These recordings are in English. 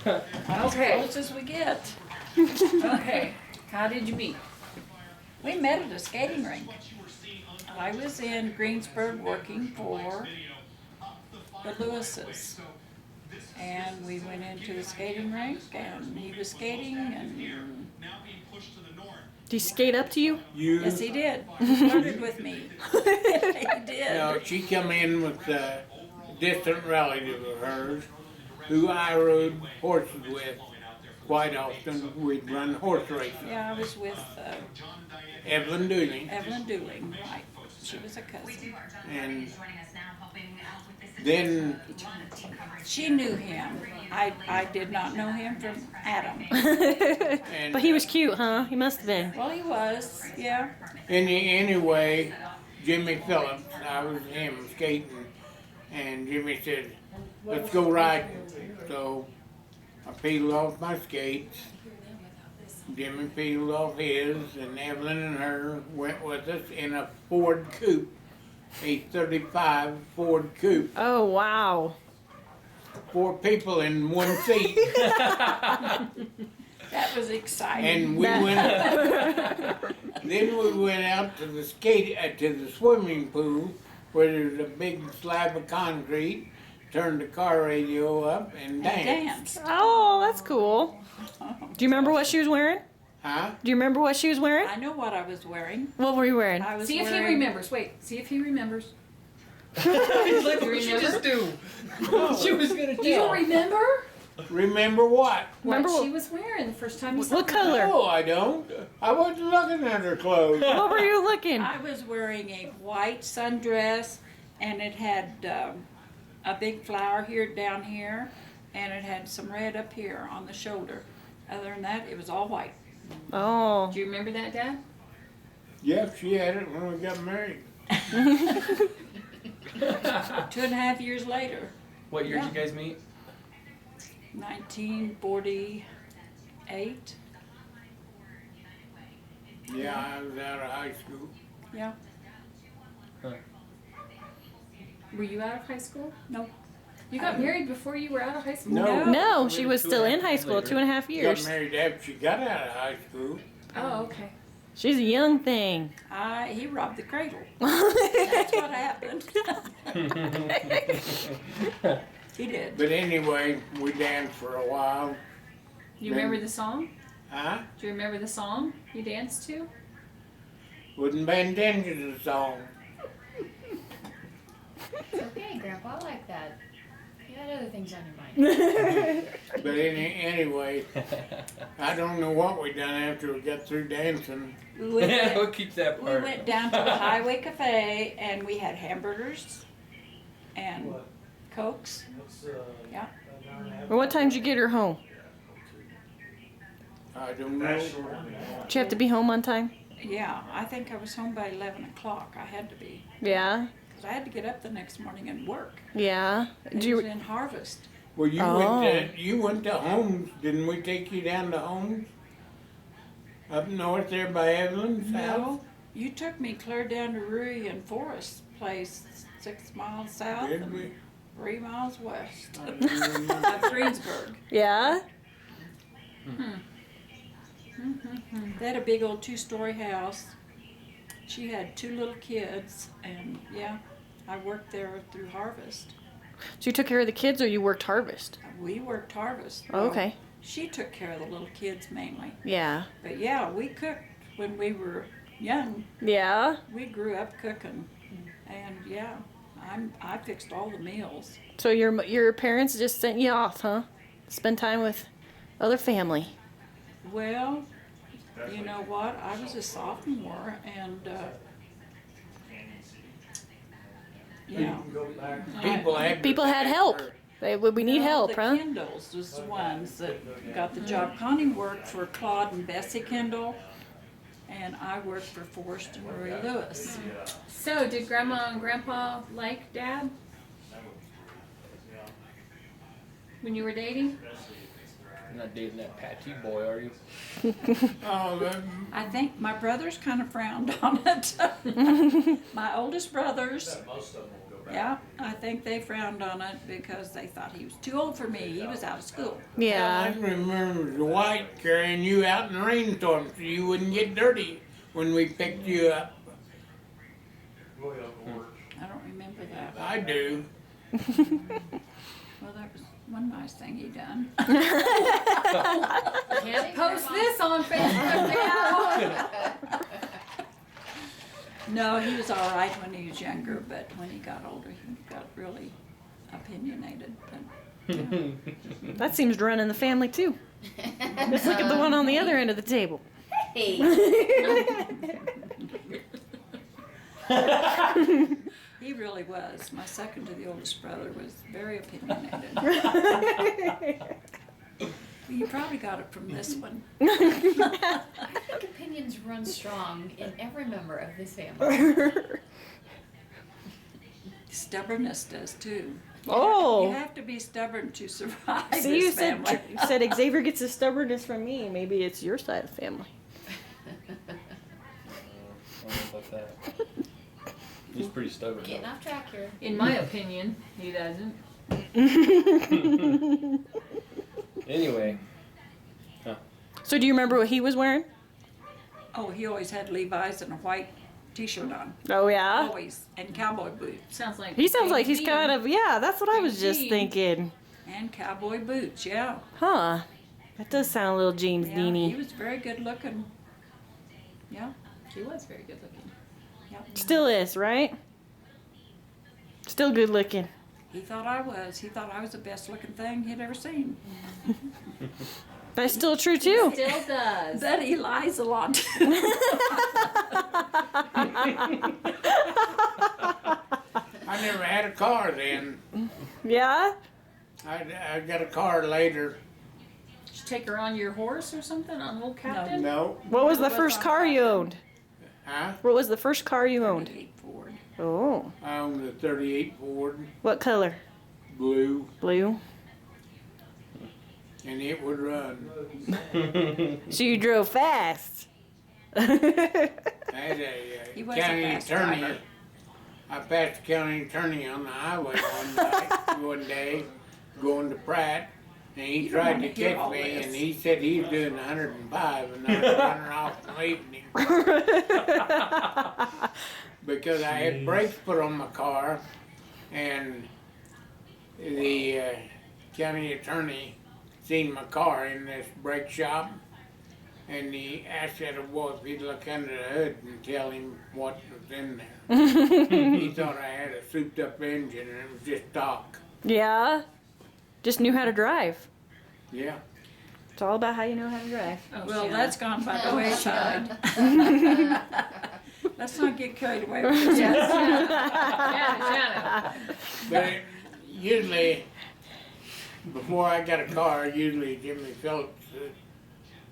As close as we get. Okay. How did you meet? We met at a skating rink. I was in Greensburg working for the Lewises. And we went into the skating rink and he was skating and Do you skate up to you? You, yes he did. He flirted with me. He did. no, she come in with a distant relative of hers who I rode horses with quite often. We'd run horse races. Yeah, I was with Evelyn Dooley. Evelyn Dooling, right. She was a cousin. And then She knew him. I did not know him from Adam. and But he was cute, huh? He must have been. Well, he was, yeah. anyway, Jimmy Phillips, I was him skating, and Jimmy said, "Let's go riding." So I peeled off my skates. Jimmy peeled off his, and Evelyn and her went with us in a Ford coupe, a 35 Ford coupe. Oh, wow. 4 people in one seat, That was exciting. and we went. Then we went out to the to the swimming pool, where there's a big slab of concrete. Turned the car radio up and danced. Dance. Oh, that's cool. Do you remember what she was wearing? Huh? Do you remember what she was wearing? I know what I was wearing. What were you wearing? I was See if he wearing, remembers. Wait, see if he remembers. Look, You what you remember? just do? She was gonna You don't remember Remember what? Remember what what- she was wearing the first time you saw What her? color? No, I don't. I wasn't looking at her clothes. What were you looking? I was wearing a white sundress, and it had a big flower here down here, and it had some red up here on the shoulder. Other than that, it was all white. Oh. Do you remember that, Dad? Yep, she had it when we got married. 2.5 years later, What year did you guys meet? 1948. Yeah, I was out of high school. Yeah. Were you out of high school? No. You got married before you were out of high school? No. No, she was still in high school, 2.5 Got years. married after she got out of high school. Oh, okay. She's a young thing. He robbed the cradle. That's what happened. He did. But anyway, we danced for a while. You remember the song? Huh? Do you remember the song you danced to? Wouldn't pay attention to the song. It's okay, Grandpa, I like that. You had other things on your mind. But anyway, I don't know what we done after we got through dancing. We went, We'll keep that we part. went down to the Highway Cafe and we had hamburgers and Cokes. Yeah. Well, what time did you get her home? I don't know. Did you have to be home on time? Yeah, I think I was home by 11 o'clock. I had to be. Yeah. Because I had to get up the next morning and work. Yeah. It Do was you, in Harvest. Well, you Oh. went to Holmes. Didn't we take you down to Holmes? Up north there by Evelyn's house? No, you took me clear down to Rui and Forest Place, 6 miles south Did and we? 3 miles west I don't remember. of Greensburg. yeah? They had a big old 2-story house. She had 2 little kids, and yeah, I worked there through Harvest. So you took care of the kids or you worked harvest? We worked Harvest. Oh, okay. She took care of the little kids mainly. Yeah. But yeah, we cooked when we were young. Yeah? We grew up cooking. And yeah, I fixed all the meals. So your parents just sent you off, huh? Spend time with other family. Well, you know what? I was a sophomore and yeah. People had help. We need help, the huh? Kendalls was the ones that got the job. Connie worked for Claude and Bessie Kendall, and I worked for Forrest and Marie Lewis. So, did Grandma and Grandpa like Dad? When you were dating? You're not dating that Patty boy, are you? Oh, I think my brothers kind of frowned on it. My oldest brothers Yeah, I think they frowned on it because they thought he was too old for me. He was out of school. I Yeah. remember Dwight carrying you out in the rainstorm so you wouldn't get dirty when we picked you up. I don't remember that. I do. Well, that was one nice thing he done. Can't post this on Facebook now. No, he was all right when he was younger, but when he got older, he got really opinionated. But That seems to run in the family too. Just look at the one on the other end of the table. Hey. he really was. My second to the oldest brother was very opinionated. You probably got it from this one. I think opinions run strong in every member of this family. Stubbornness does too. You Oh. have to be stubborn to survive See, this you family. said Xavier gets his stubbornness from me. Maybe it's your side of the family. I don't know about that. He's pretty stubborn. Getting though. off track here. In my opinion, he doesn't. Anyway, So do you remember what he was wearing? Oh, he always had Levi's and a white T-shirt on. Oh yeah. Always. And cowboy boots. Sounds like He sounds like he's James kind of, yeah, that's what I was just James. thinking. And cowboy boots, yeah. Huh. That does sound a little James Yeah, Deany. he was very good looking. Yeah. Dean. He was very good looking. Still is, right? Still good looking. He thought I was. He thought I was the best looking thing he'd ever seen. That's still true too. Still does. But he lies a lot. I never had a car then. Yeah? I got a car later. Did you take her on your horse or something on Old Captain? No. What was the It was first on car you Captain. owned? Huh? What was the first car you owned? 38 Ford. Oh. I owned a 38 Ford, What color? blue, Blue. and it would run. So you drove fast. I had a He was a county fast attorney. driver. I passed the county attorney on the highway one day, going to Pratt, and he You don't tried wanna to hear catch all me, this. and he said he was doing 105, and I was running off and leaving him. Because I had brakes put on my car, and the county attorney seen my car in this brake shop, and he asked that boy if he'd look under the hood and tell him what was in there. He thought I had a souped up engine and it was just stock. Yeah. Just knew how to drive. Yeah. It's all about how you know how to drive. Oh, Well, Shanna. that's gone by the Oh, wayside. Let's not get carried away with this. Shanna. But usually, before I got a car, usually Jimmy Phillips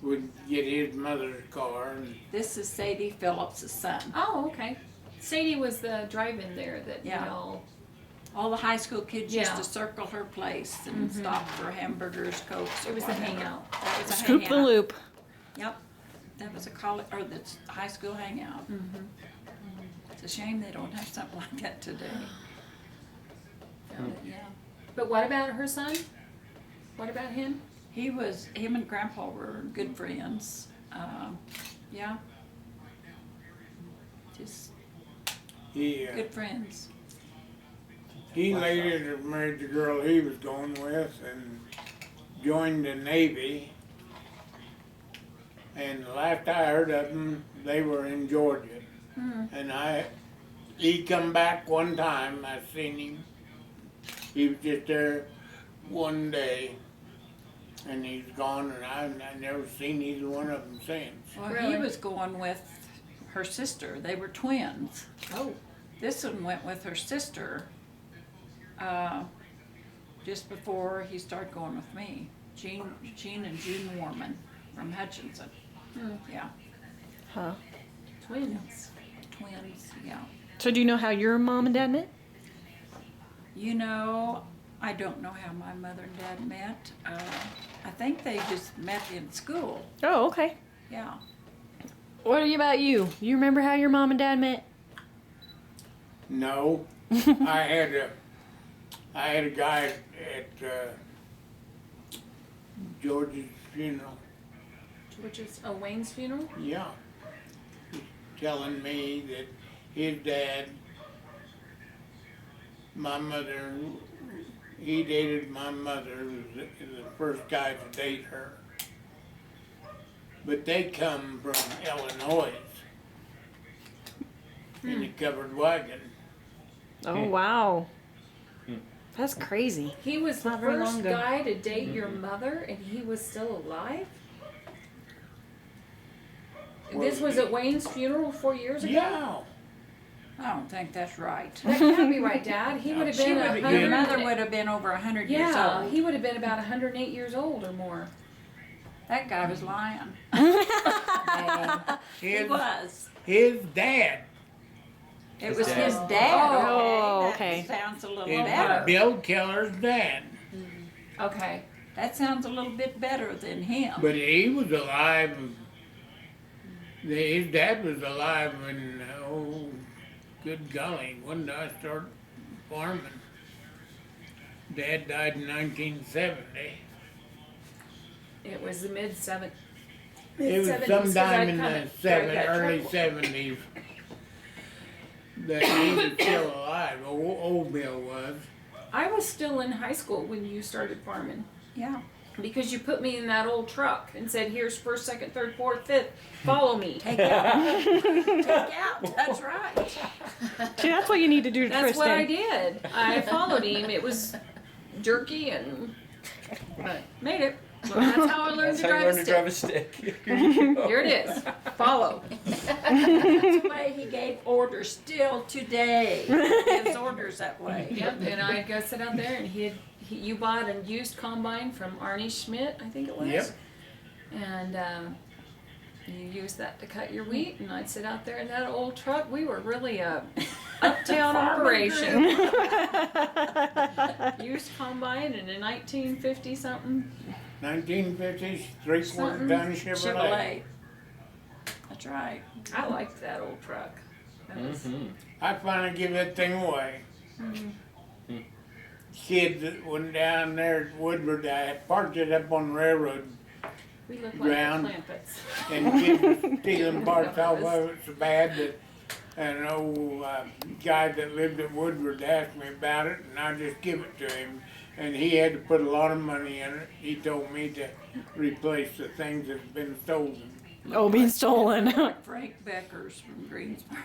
would get his mother's car. And This is Sadie Phillips' son. Oh, okay. Sadie was the drive-in there that Yeah. you know. All the high school kids used Yeah. to circle her place and stop for hamburgers, cokes. It was or the whatever. hangout. That was a Scoop the hangout. loop. Yep. That was a college, or the high school hangout. It's a shame they don't have something like that today. But, yeah. But what about her son? What about him? Him and Grandpa were good friends. Yeah. Just he good friends. later married the girl he was going with and joined the Navy. And the last I heard of them, they were in Georgia. And he come back one time, I seen him. He was just there one day, and he's gone, and I never seen either one of them since. Well, he Really? was going with her sister. They were twins. Oh. This one went with her sister just before he started going with me. Jean and June Warman from Hutchinson. Yeah, Huh. Twins. twins, yeah. So do you know how your mom and dad met? You know, I don't know how my mother and dad met. I think they just met in school, Oh, okay. yeah. What about you? You remember how your mom and dad met? No, I had a guy at George's funeral. Which is Wayne's funeral? Yeah, telling me that his dad, my mother, he dated my mother, was the first guy to date her. But they come from Illinois in a covered wagon. Oh wow. That's crazy. He was the Not very first long ago. guy to date your mother, and he was still alive? This was at Wayne's funeral 4 years ago? Yeah. I don't think that's right. That can't be right, Dad. He would have She been would, 100. your mother would have been over 100 years Yeah, old. he would have been about 108 years old or more. That guy was lying. He His, was. his dad It His was dad. his dad. Oh, That okay. sounds a little is better. Bill Keller's dad. Okay. That sounds a little bit better than him. But he was alive. His dad was alive when, oh, good golly, when did I start farming? Dad died in 1970. It was the mid-70s. It was 'cause sometime I in kinda the early track- 70s that he was still alive. Old Bill was. I was still in high school when you started farming. Yeah. Because you put me in that old truck and said, here's first, second, third, fourth, fifth, follow me. Take out. Take out. That's right. See, that's what you need to do to That's what I Tristan. did. I followed him. It was jerky and made it. So that's how I learned That's to how you drive learn a to stick. drive a stick. Here you go. Here it is. Follow. That's the way he gave orders still today. He gives orders that way. Yep, and I'd go sit out there and you bought a used combine from Arnie Schmidt, I think it was. Yep. And you used that to cut your wheat, and I'd sit out there in that old truck. We were really a uptown operation. Used combine in a 1950 something. 1950s, three-quarter Something. ton Chevrolet. Chevrolet. That's right. I liked that old truck. That was, Mhm. I finally give that thing away. Kids that went down there at Woodward, I parked it up on the railroad, we looked like Ground. the Clampetts. and kids were stealing parts off of it so bad that an old guy that lived at Woodward asked me about it, and I just give it to him. And he had to put a lot of money in it. He told me to replace the things that had been stolen. Oh, being stolen. Like Frank Beckers from Greensburg.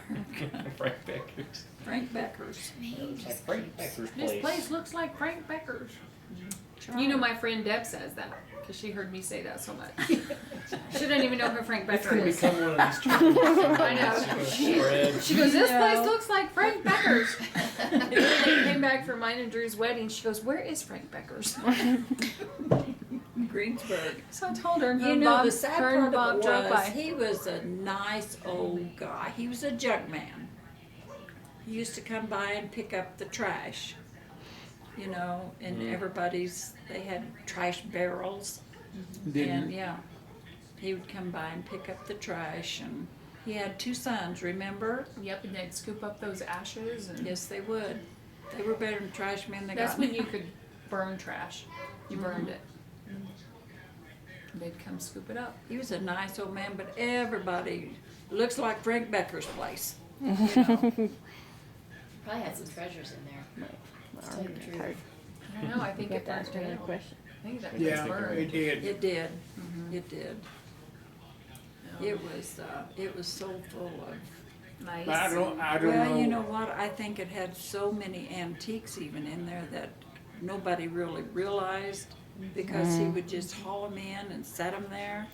Frank Becker's. Frank Beckers. Like Frank Becker's This place. place looks like Frank Becker's. That's You know, right. my friend Deb says that because she heard me say that so much. She doesn't even know who Frank It's Becker gonna is. become one of these children's I know. spread. She goes, this No. place looks like Frank Becker's. And then they came back from mine and Drew's wedding. She goes, where is Frank Becker's? Greensburg. So I told her, and You her, know, Bob, the sad her part and Bob of it drove was, by. he was a nice old guy. He was a jug man. He used to come by and pick up the trash, you know, and everybody's, they had trash barrels. And yeah, he would come by and pick up the trash, and he had 2 sons, remember? Yep, and they'd scoop up those ashes. And Yes, they would. They were better than trash men they that's got. when you could burn trash. You burned it. They'd come scoop it up. He was a nice old man, but everybody looks like Frank Becker's place. Probably had some treasures in there. To tell you the truth. I don't know. I think it burnt down. I think that was Yeah, burned. it did. It did. It did. It was so full of. Nice. I don't Well, know. you know what? I think it had so many antiques even in there that nobody really realized because he would just haul them in and set them there.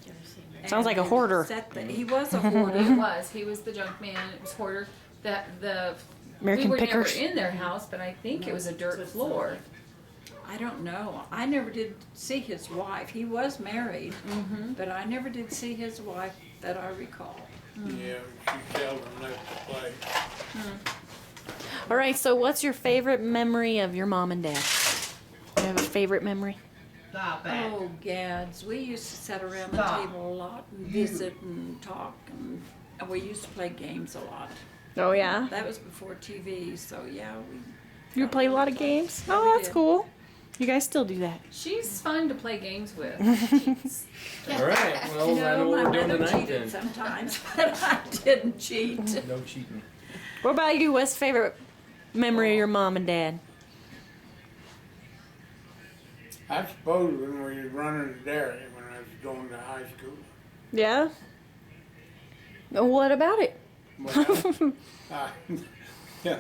Sounds like a And hoarder. he was a hoarder. It was. He was the junk man. It was hoarder. American we were Pickers. never in their house, but I think it was a dirt floor. I don't know. I never did see his wife. He was married, but I never did see his wife that I recall. Yeah, she seldom left the place. All right, so what's your favorite memory of your mom and dad? Do you have a favorite memory? Oh, gads. We used to sit around the table a lot and visit and talk, and we used to play games a lot. Oh yeah. That was before TV, so yeah, You play a lot of games? Yeah, Oh, we that's did. cool. You guys still do that? She's fun to play games with. All right. Well, I know no, what my we're doing mother tonight cheated then. sometimes, but I didn't cheat. No cheating. What about you? What's favorite memory of your mom and dad? I suppose when we was running the dairy when I was going to high school. Yeah. What about it? Well, yeah,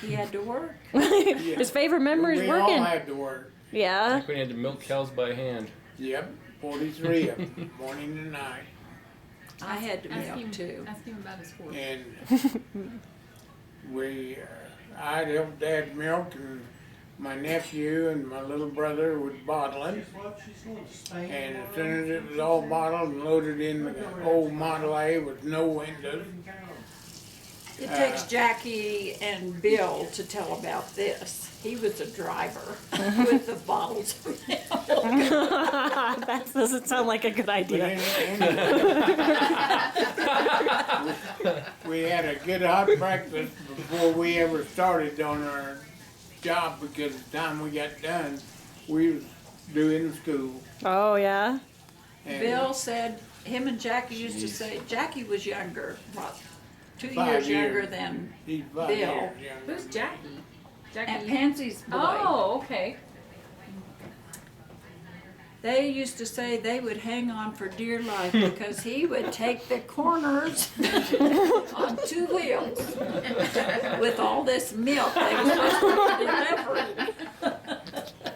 He had to work. His favorite memory is we all working. had to work. Yeah. Like when you had to milk cows by hand. Yep, 43 of them, morning to night. I had to Ask milk him, too. ask him about his horse. And I'd help Dad milk, and my nephew and my little brother would bottle it. And as soon as it was all bottled and loaded in the old Model A with no windows, It takes Jackie and Bill to tell about this. He was a driver with the bottles of milk. That doesn't sound like a good but idea. we had a good hot breakfast before we ever started on our job, because the time we got done, we was doing school. Oh yeah. And Bill said, him and Jackie used to say, Jackie was younger, what, 2 5 years years. younger than he's 5 Bill. years younger. Who's Jackie? Jackie. Aunt Pansy's boy. Oh, okay. They used to say they would hang on for dear life because he would take the corners on 2 wheels with all this milk they were supposed to be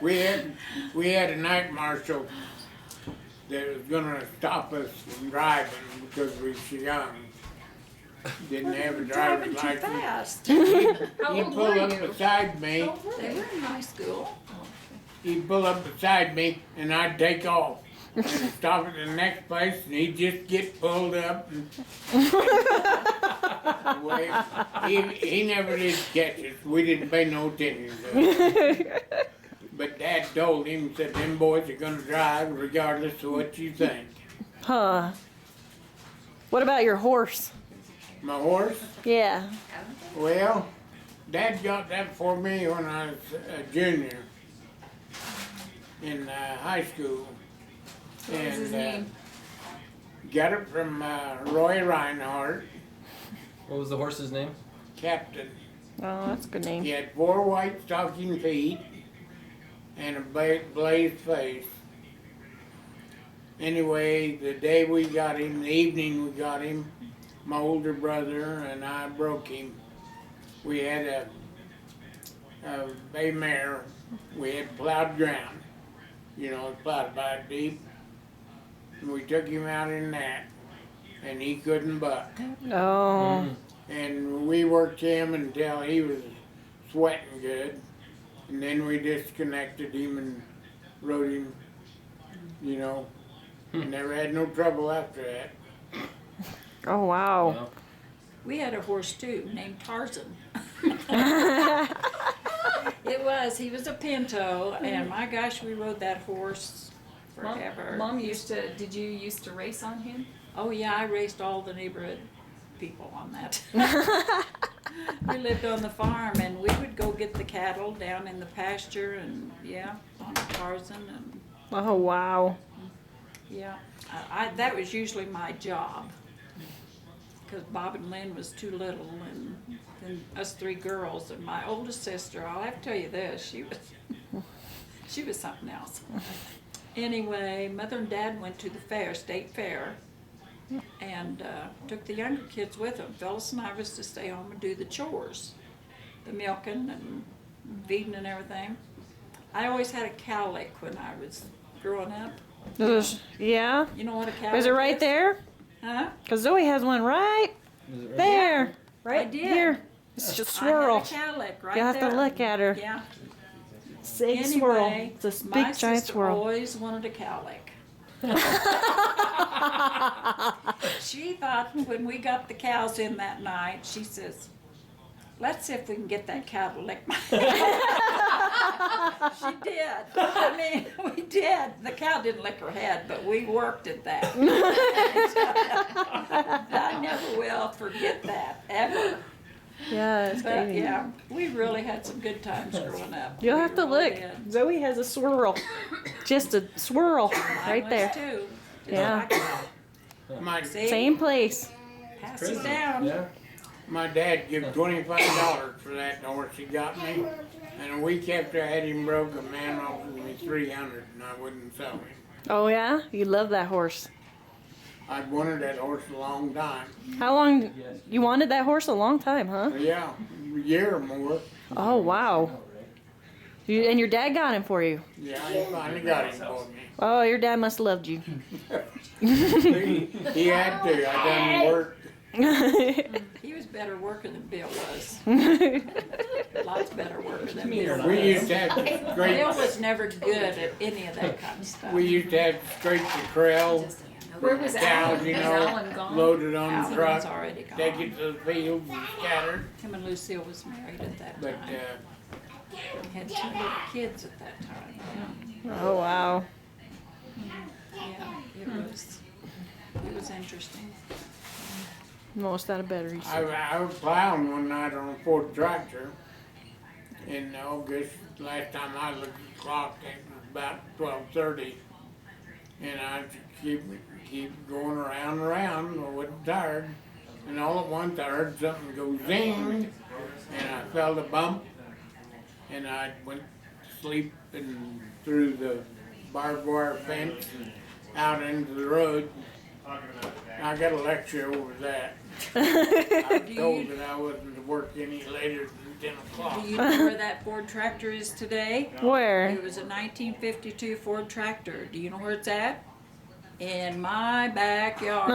delivering. We had a night marshal that was gonna stop us from driving because we was young. Didn't have a Driving driver's too license. fast. How He'd old pull were up you? beside me, They were in high school. he'd pull up beside me, and I'd take off. And stop at the next place, and he'd just get pulled up. And he never did catch us. We didn't pay no attention to it. But Dad told him, said, them boys are gonna drive regardless of what you think. Huh. What about your horse? My horse? Yeah. Well, Dad got that for me when I was a junior in high school. What was his name? Got it from Roy Reinhardt, What was the horse's name? captain. Oh, that's a good name. He had 4 white stocking feet and a blazed face. Anyway, the day we got him, the evening we got him, my older brother and I broke him. We had a bay mare. We had plowed ground. You know, it's plowed about deep. And we took him out in that, and he couldn't buck. Oh. And we worked him until he was sweating good. And then we disconnected him and rode him, you know. Never had no trouble after that. Oh wow. Well, We had a horse too, named Tarzan. He was a pinto, and my gosh, we rode that horse forever. Mom did you used to race on him? Oh yeah, I raced all the neighborhood people on that. We lived on the farm, and we would go get the cattle down in the pasture, and yeah, on Tarzan, and Oh wow. yeah, that was usually my job. Because Bob and Lynn was too little, and then us 3 girls, and my oldest sister, I'll have to tell you this, she was something else. Anyway, Mother and Dad went to the fair, state fair, and took the younger kids with them. Phyllis and I was to stay home and do the chores, the milking and feeding and everything. I always had a cowlick when I was growing up. Yeah. You know what a cowlick Is it right there? Huh? Cause Zoe has one right is it right? there. Right I did. here. It's just swirl. I had a cowlick right You have there. to look at her. Yeah. Big swirl. Anyway, It's a my big giant sister swirl. always wanted a cowlick. She thought when we got the cows in that night, she says, let's see if we can get that cow to lick my She did. I mean, we did. The cow didn't lick her head, but we worked at that. I never will forget that, ever. Yeah, it's But crazy. yeah, we really had some good times growing up. You'll We have to really look. did. Zoe has a swirl. Just a swirl right Mine was there. too. Just Yeah. like that. My, See? Same place. Pass Crazy. it down. Yeah. my dad gave $25 for that horse he got me. And a week after I had him broke, a man offered me $300 and I wouldn't sell him. Oh yeah? You love that horse. I'd wanted that horse a long time. How long Yes. you wanted that horse? A long time, huh? Yeah, a year or more. Oh wow. All right. And your dad got him for you. Yeah, I finally got him for me. Oh, your dad must have loved you. He had to. I done the work. He was better worker than Bill was. Lots better worker than Me or Bill. not. We used to have to Bill scrape. was never good at any of that kind of stuff. We used to have to scrape the corral, Where was cows, Alan? you Was know, Alan gone? loaded on the Alan's truck, already gone. take it to the fields and scattered. Him and Lucille was married at that But time. Had 2 little kids at that time. Oh wow. Yeah, it was interesting. Almost out of batteries. I was plowing one night on a Ford tractor in August. Last time I looked at the clock, it was about 12:30, and I keep going around and around. I wasn't tired, and all at once I heard something go zing, and I felt a bump, and I went to sleep and through the barbed wire fence and out into the road. I got a lecture over that. I was told that I wasn't to work any later than 10 o'clock. Do you know where that Ford tractor is today? Where? It was a 1952 Ford tractor. Do you know where it's at? In my backyard.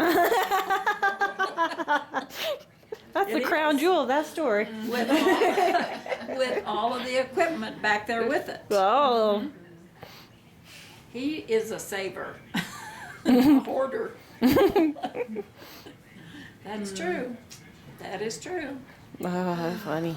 That's the It crown is. jewel of that story. with all of the equipment back there with it. Oh. He is a saver, a hoarder. That's true. That is true. Oh, that's funny.